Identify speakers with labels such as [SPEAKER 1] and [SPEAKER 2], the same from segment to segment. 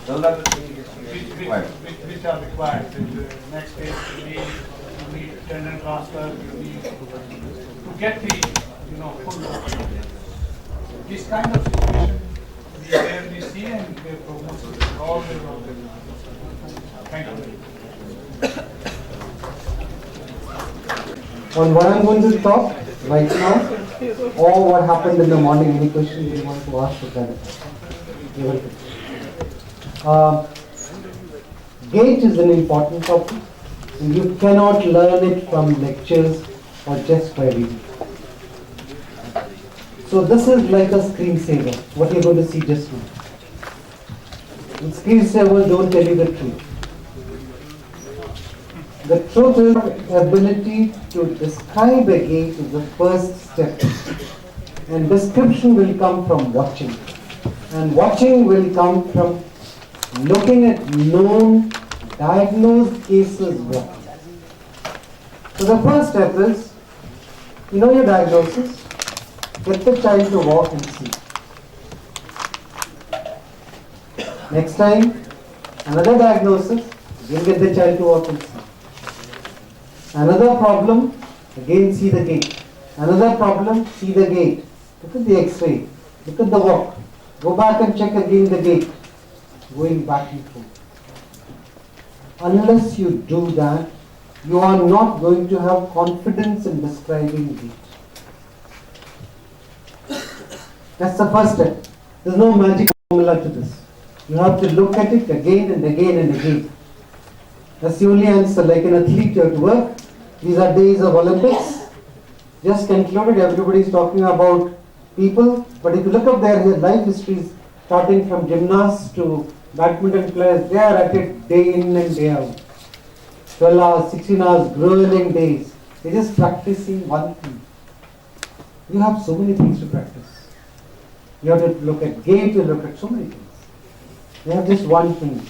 [SPEAKER 1] Those are the things which required.
[SPEAKER 2] which are required. In the next stage, you need tendon transfer, you need to get the full load. This kind of situation we rarely see, and their prognosis is always Thank you.
[SPEAKER 3] On what I'm going to talk right now, or what happened in the morning, any questions you want to ask for that? Gait is an important topic. You cannot learn it from lectures or just by reading. So this is like a screensaver, what you're going to see just now. And screensavers don't tell you the truth. The truth is ability to describe a gait is the first step. And description will come from watching. And watching will come from looking at known, diagnosed cases walking. So the first step is, you know your diagnosis, get the child to walk and see. Next time, another diagnosis, again get the child to walk and see. Another problem, again see the gait. Another problem, see the gait. Look at the x-ray, look at the walk. Go back and check again the gait. Going back and forth. Unless you do that, you are not going to have confidence in describing gait. That's the first step. There's no magic formula to this. You have to look at it again and again and again. That's the only answer. Like an athlete, you have to work. These are days of Olympics. Just concluded, everybody is talking about people. But if you look up their life histories, starting from gymnasts to badminton players, they are at it day in and day out. 12 hours, 16 hours, grueling days. They're just practicing one thing. You have so many things to practice. You have to look at gait, you look at so many things. They have just one thing,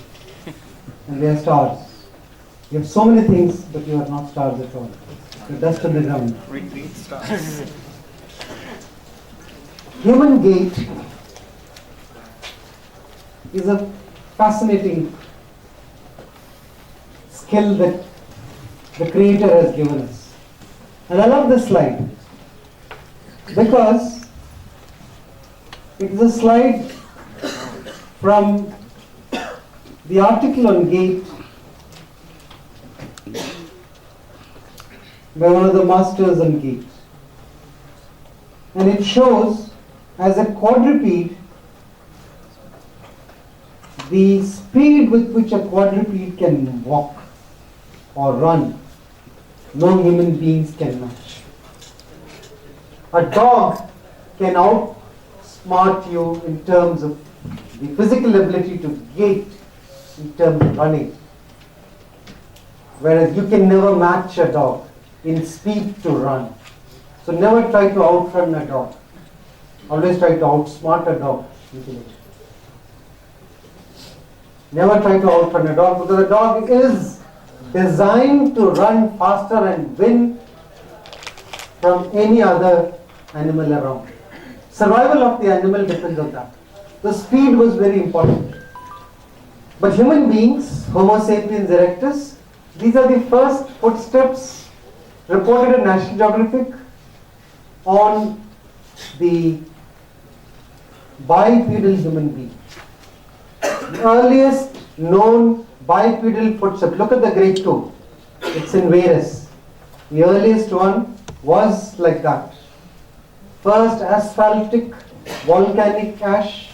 [SPEAKER 3] and they are stars. You have so many things, but you are not stars at all. You're dust on the ground.
[SPEAKER 1] Read stars.
[SPEAKER 3] Human gait is a fascinating skill that the Creator has given us. And I love this slide because it is a slide from the article on gait by one of the masters on gait. And it shows as a quadruped the speed with which a quadruped can walk or run. No human beings can match. A dog can outsmart you in terms of the physical ability to gait, in terms of running. Whereas you can never match a dog in speed to run. So never try to outrun a dog. Always try to outsmart a dog. Never try to outrun a dog, because a dog is designed to run faster and win from any other animal around. Survival of the animal depends on that. The speed was very important. But human beings, Homo sapiens erectus, these are the first footsteps reported in National Geographic on the bipedal human being. The earliest known bipedal footstep, look at the great toe, it's in Varus. The earliest one was like that. First asphaltic volcanic ash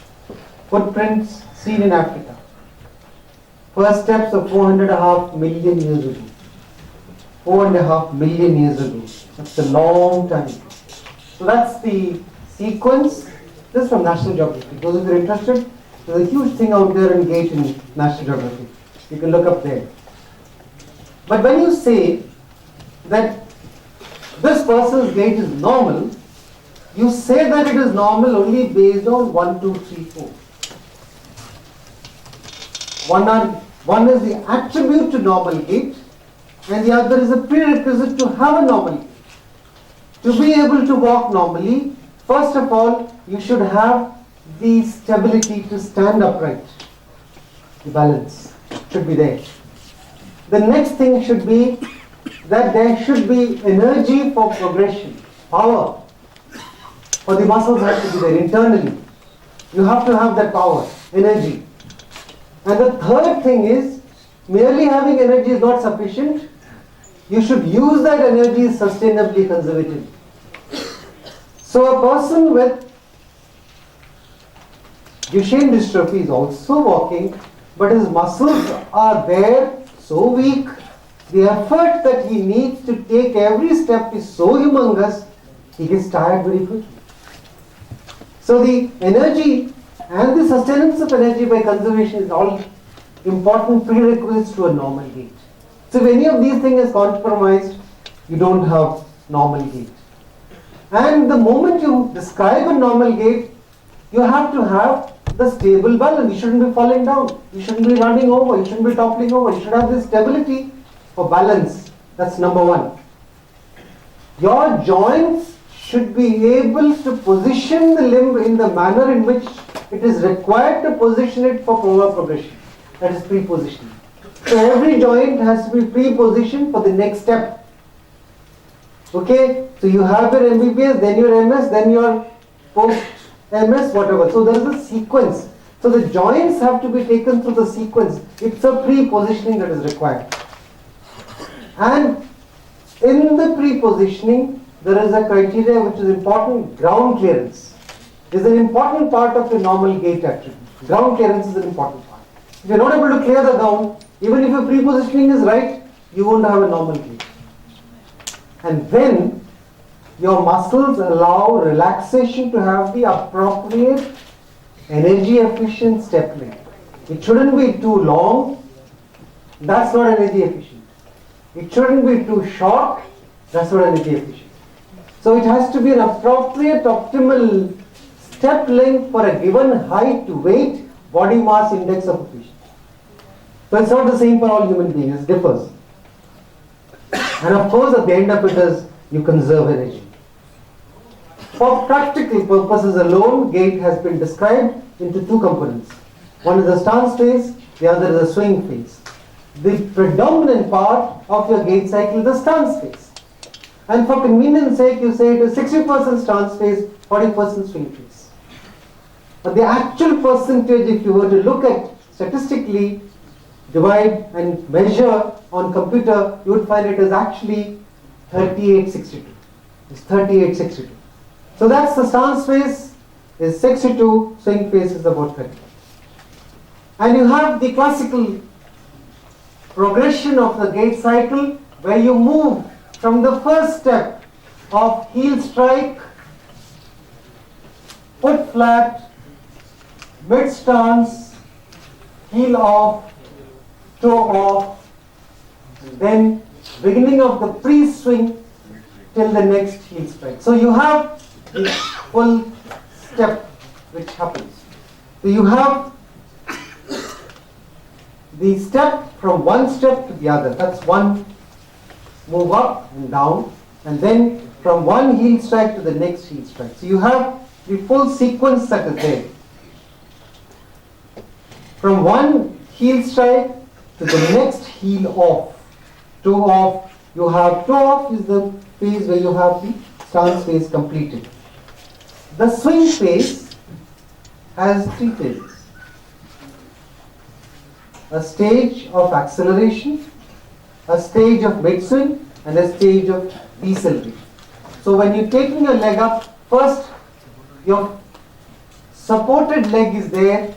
[SPEAKER 3] footprints seen in Africa. First steps of 4.5 million years ago. 4.5 million years ago. That's a long time. So that's the sequence. This is from National Geographic. Those of you are interested, there's a huge thing out there in gait in National Geographic. You can look up there. But when you say that this person's gait is normal, you say that it is normal only based on 1, 2, 3, 4. One is the attribute to normal gait, and the other is a prerequisite to have a normal gait. To be able to walk normally, first of all, you should have the stability to stand upright. The balance should be there. The next thing should be that there should be energy for progression, power. For the muscles have to be there internally. You have to have that power, energy. And the third thing is, merely having energy is not sufficient. You should use that energy sustainably, conservatively. So a person with Duchenne dystrophy is also walking, but his muscles are there, so weak. The effort that he needs to take every step is so humongous, he gets tired very quickly. So the energy and the sustenance of energy by conservation is all important prerequisites to a normal gait. So if any of these things is compromised, you don't have normal gait. And the moment you describe a normal gait, you have to have the stable balance. You shouldn't be falling down. You shouldn't be running over. You shouldn't be toppling over. You should have this stability for balance. That's number one. Your joints should be able to position the limb in the manner in which it is required to position it for forward progression. That is pre-positioning. So every joint has to be pre-positioned for the next step. Okay? So you have your MBBS, then your MS, then your post-MS, whatever. So there is a sequence. So the joints have to be taken through the sequence. It's a pre-positioning that is required. And in the pre-positioning, there is a criteria which is important. Ground clearance is an important part of the normal gait attribute. Ground clearance is an important part. If you're not able to clear the ground, even if your pre-positioning is right, you won't have a normal gait. And then your muscles allow relaxation to have the appropriate energy efficient step length. It shouldn't be too long. That's not energy efficient. It shouldn't be too short. That's not energy efficient. So it has to be an appropriate optimal step length for a given height, weight, body mass index of a patient. So it's not the same for all human beings, it differs. And of course at the end of it is you conserve energy. For practical purposes alone, gait has been described into two components. One is the stance phase, the other is the swing phase. The predominant part of your gait cycle is the stance phase. And for convenience sake, you say it is 60% stance phase, 40% swing phase. But the actual percentage, if you were to look at statistically, divide and measure on computer, you would find it is actually 38-62. It's 38-62. So that's the stance phase is 62, swing phase is about 30. And you have the classical progression of the gait cycle where you move from the first step of heel strike, foot flat, mid stance, heel off, toe off, then beginning of the pre-swing till the next heel strike. So you have the full step which happens. So you have the step from one step to the other. That's one move up and down, and then from one heel strike to the next heel strike. So you have the full sequence that is there. From one heel strike to the next heel off. Toe off. You have toe off is the phase where you have the stance phase completed. The swing phase has three phases. A stage of acceleration, a stage of mid-swing, and a stage of deceleration. So when you're taking your leg up, first your supported leg is there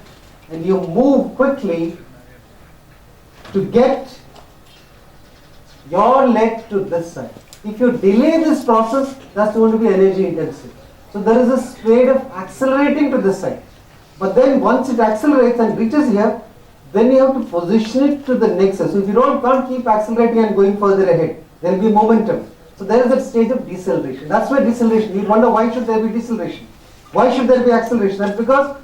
[SPEAKER 3] and you move quickly to get your leg to this side. If you delay this process, that's going to be energy intensive. So there is a state of accelerating to this side. But then once it accelerates and reaches here, then you have to position it to the next side. So if you can't keep accelerating and going further ahead, there will be momentum. So there is a stage of deceleration. That's where deceleration. You wonder why should there be deceleration? Why should there be acceleration? That's because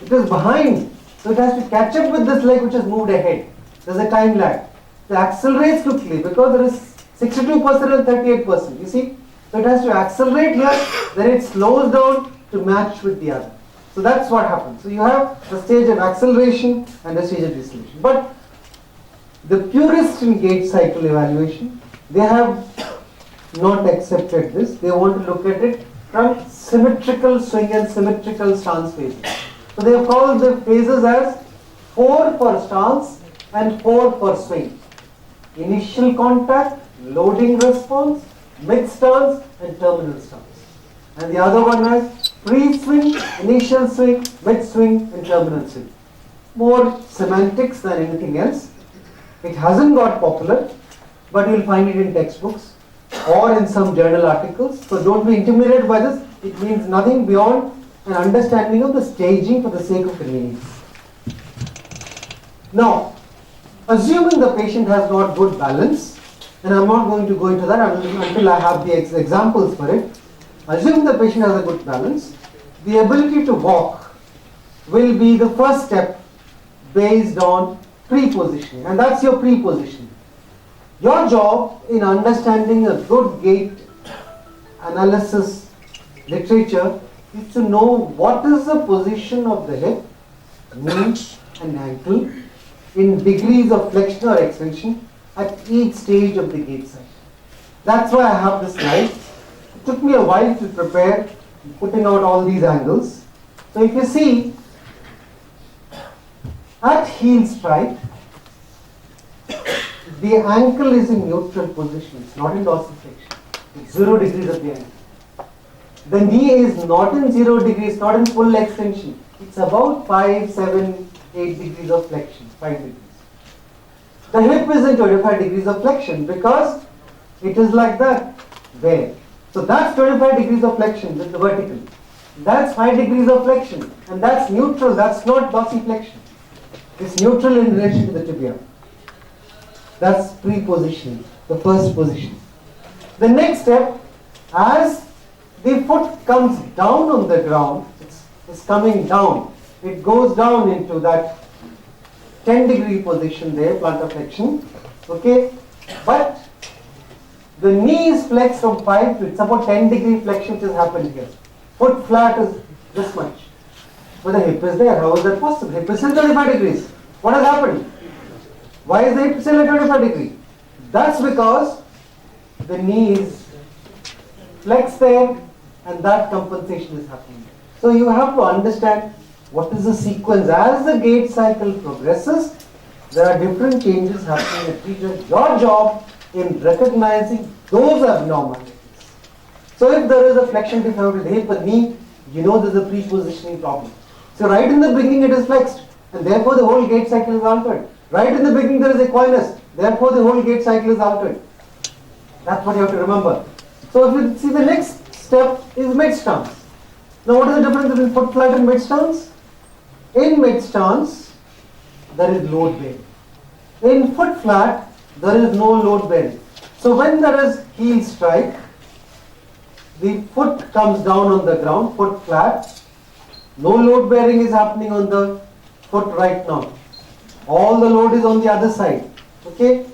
[SPEAKER 3] it is behind. So it has to catch up with this leg which has moved ahead. There's a time lag. It accelerates quickly because there is 62% and 38%. You see? So it has to accelerate here, then it slows down to match with the other. So that's what happens. So you have a stage of acceleration and a stage of deceleration. But the purists in gait cycle evaluation, they have not accepted this. They want to look at it from symmetrical swing and symmetrical stance phases. So they have called the phases as 4 for stance and 4 for swing. Initial contact, loading response, mid stance and terminal stance. And the other one is pre-swing, initial swing, mid swing and terminal swing. More semantics than anything else. It hasn't got popular, but you will find it in textbooks or in some journal articles. So don't be intimidated by this. It means nothing beyond an understanding of the staging for the sake of convenience. Now, assuming the patient has not good balance, and I'm not going to go into that until I have the examples for it. Assuming the patient has a good balance, the ability to walk will be the first step based on pre-positioning, and that's your pre-positioning. Your job in understanding a good gait analysis literature is to know what is the position of the hip, knee and ankle in degrees of flexion or extension at each stage of the gait cycle. That's why I have this slide. It took me a while to prepare, putting out all these angles. So if you see, at heel strike, the ankle is in neutral position, it's not in dorsiflexion. It's 0 degrees of the ankle. The knee is not in 0 degrees, not in full extension. It's about 5, 7, 8 degrees of flexion, 5 degrees. The hip is in 25 degrees of flexion because it is like that. Where? So that's 25 degrees of flexion with the vertical. That's 5 degrees of flexion. And that's neutral, that's not dorsiflexion. It's neutral in relation to the tibia. That's pre-positioning, the first position. The next step, as the foot comes down on the ground, it's coming down. It goes down into that 10-degree position there, plantar flexion. Okay? But the knee is flexed from 5 to, it's about 10-degree flexion which has happened here. Foot flat is this much. But the hip is there. How is that possible? Hip is still 25 degrees. What has happened? Why is the hip still at 25 degrees? That's because the knee is flexed there and that compensation is happening. So you have to understand what is the sequence. As the gait cycle progresses, there are different changes happening at each of your job in recognizing those abnormalities. So if there is a flexion deformity of the hip and knee, you know there is a pre-positioning problem. So right in the beginning it is flexed and therefore the whole gait cycle is altered. Right in the beginning there is equinus, therefore the whole gait cycle is altered. That's what you have to remember. So if you see, the next step is mid stance. Now what is the difference between foot flat and mid stance? In mid stance there is load bearing. In foot flat there is no load bearing. So when there is heel strike, the foot comes down on the ground, foot flat. No load bearing is happening on the foot right now. All the load is on the other side. Okay?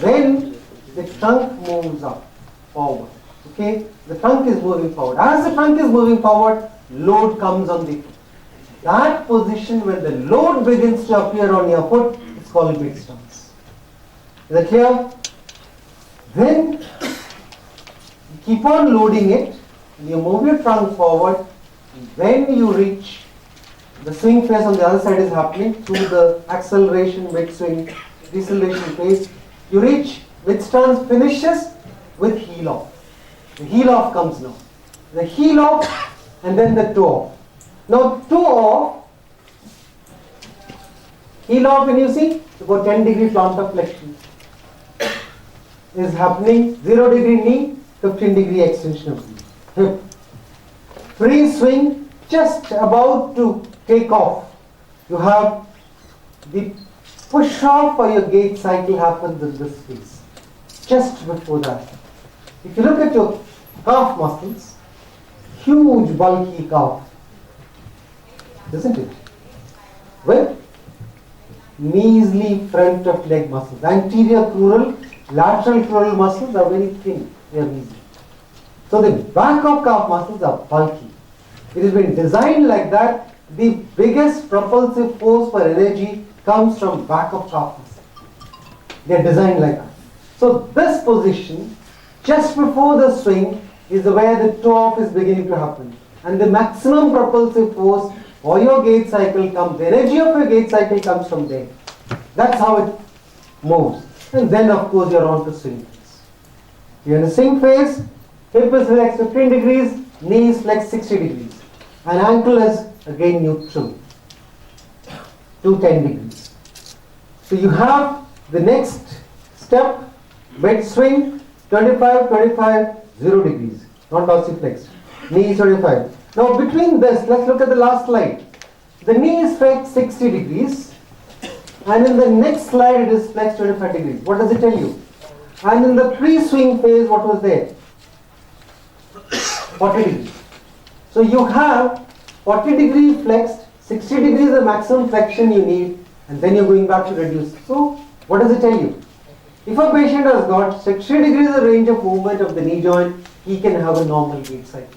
[SPEAKER 3] When the trunk moves up, forward. Okay? The trunk is moving forward. As the trunk is moving forward, load comes on the foot. That position, when the load begins to appear on your foot, it's called mid stance. Is that clear? Then you keep on loading it, and you move your trunk forward. When you reach the swing phase on the other side is happening through the acceleration, mid swing, deceleration phase. You reach mid stance, finishes with heel off. The heel off comes now. The heel off and then the toe off. Now toe off, heel off, when you see about 10-degree plantar flexion is happening, 0-degree knee, 15-degree extension of knee. Hip. Free swing, just about to take off. You have the push off or your gait cycle happens in this phase. Just before that. If you look at your calf muscles, huge bulky calf, isn't it? With measly front of leg muscles. Anterior crural, lateral crural muscles are very thin. They are measly. So the back of calf muscles are bulky. it has been designed like that. The biggest propulsive force for energy comes from back of calf muscle. They are designed like that. So this position, just before the swing, is where the toe off is beginning to happen. And the maximum propulsive force for your gait cycle comes, the energy of your gait cycle comes from there. That's how it moves. And then of course you're on to swing phase. You're in a swing phase, hip is flexed 15 degrees, knee is flexed 60 degrees. And ankle is again neutral to 10 degrees. So you have the next step, mid swing, 25, 25, 0 degrees, not dorsiflexed. Knee is 25. Now between this, let's look at the last slide. The knee is flexed 60 degrees, and in the next slide it is flexed 25 degrees. What does it tell you? And in the pre-swing phase, what was there? 40 degrees. So you have 40 degree flexed, 60 degrees the maximum flexion you need, and then you're going back to reduce. So what does it tell you? If a patient has got 60 degrees of range of movement of the knee joint, he can have a normal gait cycle.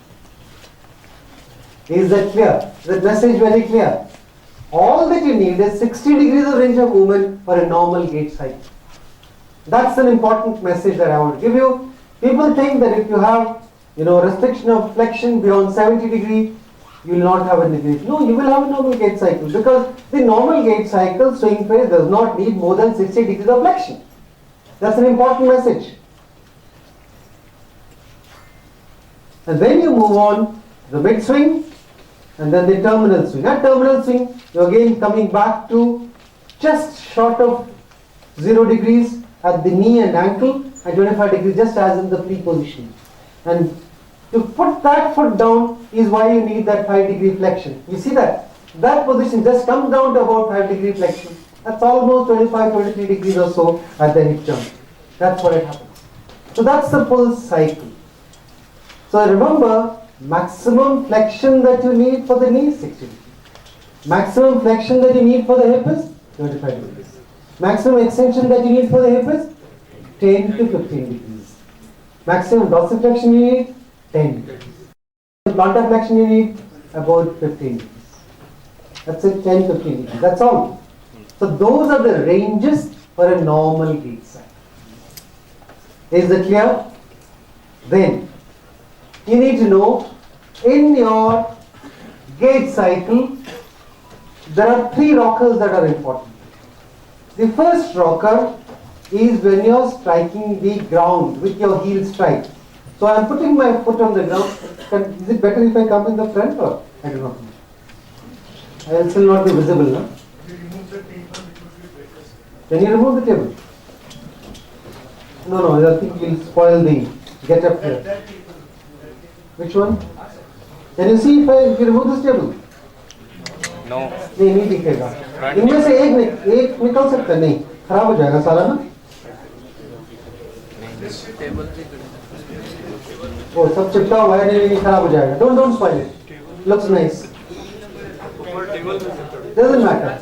[SPEAKER 3] Is that clear? Is that message very clear? All that you need is 60 degrees of range of movement for a normal gait cycle. That's an important message that I want to give you. People think that if you have, restriction of flexion beyond 70 degree, you will not have a gait. No, you will have a normal gait cycle, because the normal gait cycle, swing phase, does not need more than 60 degrees of flexion. That's an important message. And then you move on to the mid swing, and then the terminal swing. At terminal swing, you're again coming back to just short of 0 degrees at the knee and ankle, and 25 degrees just as in the pre-position. And to put that foot down is why you need that 5 degree flexion. You see that? That position just comes down to about 5 degree flexion. That's almost 25, 23 degrees or so at the hip joint. That's what it happens. So that's the full cycle. So remember, maximum flexion that you need for the knee is 60 degrees. Maximum flexion that you need for the hip is 25 degrees. Maximum extension that you need for the hip is 10 to 15 degrees. Maximum dorsiflexion you need 10 degrees. Plantar flexion you need about 15 degrees. That's it, 10, 15 degrees. That's all. So those are the ranges for a normal gait cycle. Is that clear? Then you need to know, in your gait cycle there are 3 rockers that are important. The first rocker is when you are striking the ground with your heel strike. So I am putting my foot on the ground. Is it better if I come in the front, or I do not know? I will still not be visible, no? Can you remove the table? No, I think we'll spoil the get up here. Which one? Can you see if you remove this table?
[SPEAKER 1] No.
[SPEAKER 3] नहीं दिखेगा. इनमें से एक निकल सकता है, नहीं खराब हो जाएगा सारा ना. वो सब चिपका हुआ है, नहीं खराब हो जाएगा. Don't spoil it. Looks nice. Doesn't matter.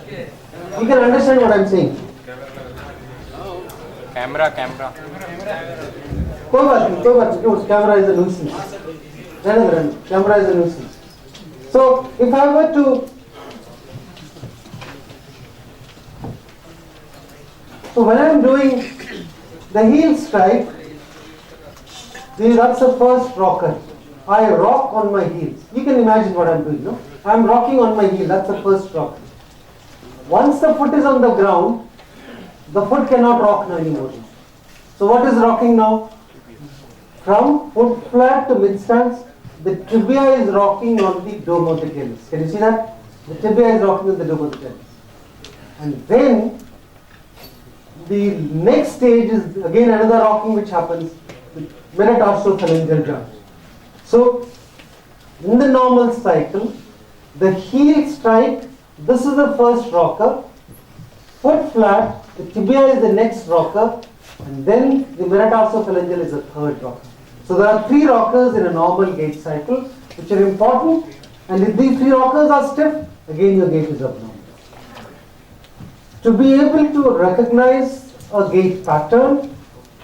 [SPEAKER 3] You can understand what I'm saying.
[SPEAKER 1] Camera.
[SPEAKER 3] कोई बात नहीं. Camera is a nuisance. Run. Camera is a nuisance. So if I were to, when I am doing the heel strike, that's the first rocker. I rock on my heels. You can imagine what I am doing, no? I am rocking on my heel. That's the first rocker. Once the foot is on the ground, the foot cannot rock anymore. So what is rocking now? From foot flat to mid stance, the tibia is rocking on the domoticales. Can you see that? The tibia is rocking on the domoticales. And then the next stage is again another rocking which happens with metatarsophalangeal joint. So in the normal cycle, the heel strike, this is the first rocker, foot flat, the tibia is the next rocker, and then the metatarsophalangeal is the third rocker. So there are 3 rockers in a normal gait cycle which are important, and if these 3 rockers are stiff, again your gait is abnormal. To be able to recognize a gait pattern,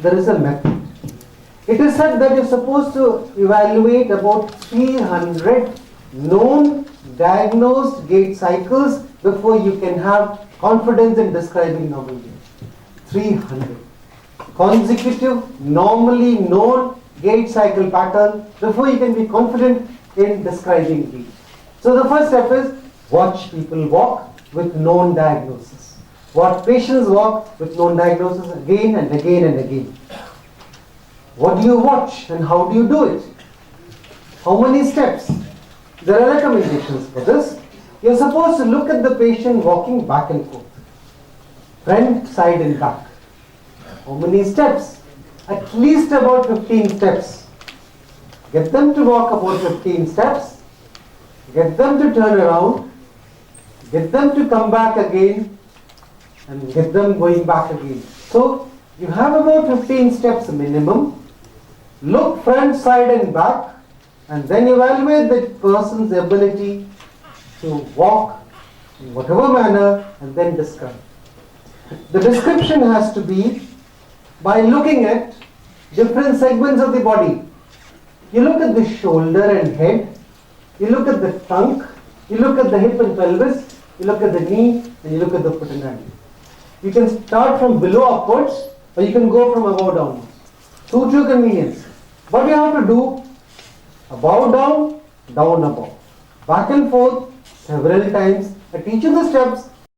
[SPEAKER 3] there is a method. It is said that you're supposed to evaluate about 300 known diagnosed gait cycles before you can have confidence in describing normal gait. 300 consecutive normally known gait cycle pattern before you can be confident in describing gait. So the first step is watch people walk with known diagnosis. Watch patients walk with known diagnosis again and again and again. What do you watch and how do you do it? How many steps? There are recommendations for this. You're supposed to look at the patient walking back and forth, front, side and back. How many steps? At least about 15 steps. Get them to walk about 15 steps. Get them to turn around. Get them to come back again. And get them going back again. So, you have about 15 steps minimum. Look front, side and back. And then evaluate the person's ability to walk in whatever manner and then describe. The description has to be by looking at different segments of the body. You look at the shoulder and head, you look at the trunk, you look at the hip and pelvis, you look at the knee, and you look at the foot and ankle. You can start from below upwards, or you can go from above downwards. Suit your convenience. What you have to do, above down, down above. Back and forth several times. At each of the steps,